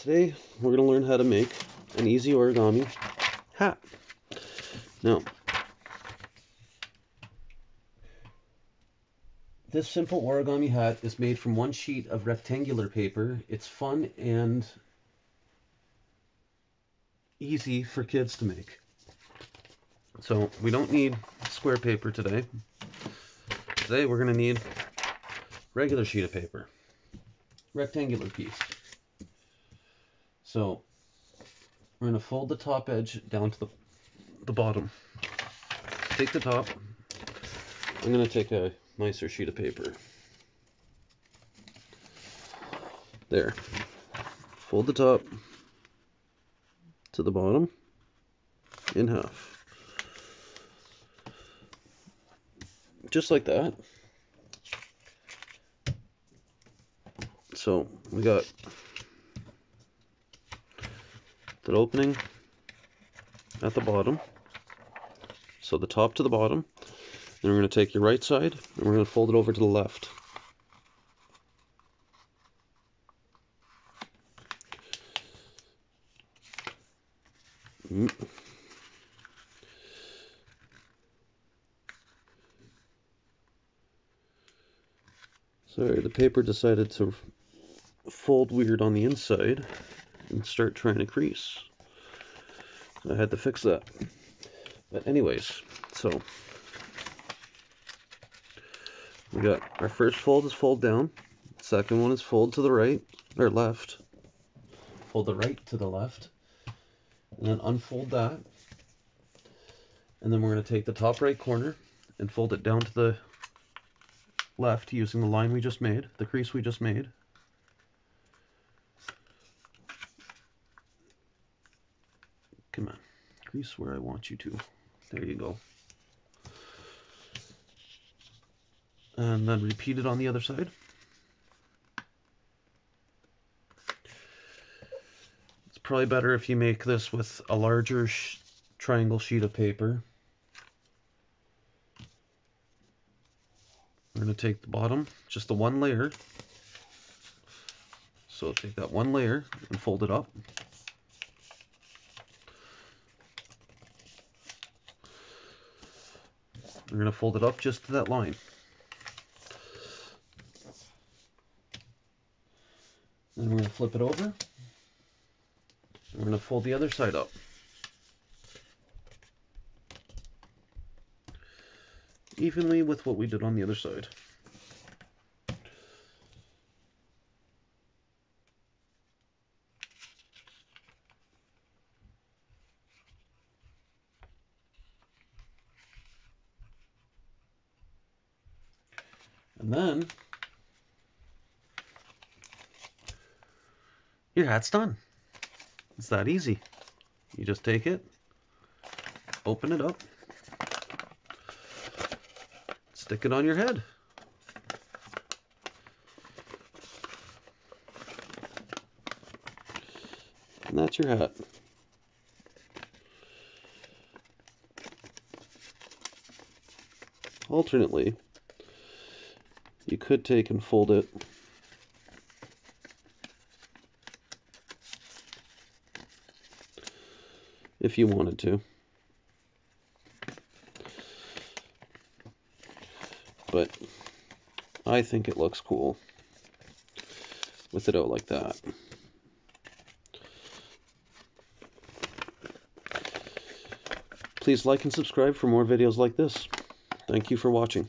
Today we're going to learn how to make an easy origami hat. Now, this simple origami hat is made from one sheet of rectangular paper. It's fun and easy for kids to make. So we don't need square paper today. Today we're going to need regular sheet of paper, rectangular piece. So we're going to fold the top edge down to the bottom. Take the top. I'm going to take a nicer sheet of paper. There. Fold the top to the bottom in half. Just like that. So we got that opening at the bottom. So the top to the bottom. Then we're going to take your right side and we're going to fold it over to the left. Sorry, the paper decided to fold weird on the inside and start trying to crease. I had to fix that. But anyways, so we got our first fold is fold down. Second one is fold to the right or left. Fold the right to the left. And then unfold that. And then we're going to take the top right corner and fold it down to the left using the line we just made, the crease we just made. Come on, crease where I want you to. There you go. And then repeat it on the other side. It's probably better if you make this with a larger triangle sheet of paper. We're going to take the bottom, just the one layer. So take that one layer and fold it up. We're going to fold it up just to that line. Then we're going to flip it over. And we're going to fold the other side up. Evenly with what we did on the other side. And then your hat's done. It's that easy. You just take it, open it up, stick it on your head. And that's your hat. Alternately, you could take and fold it if you wanted to. But I think it looks cool with it out like that. Please like and subscribe for more videos like this. Thank you for watching.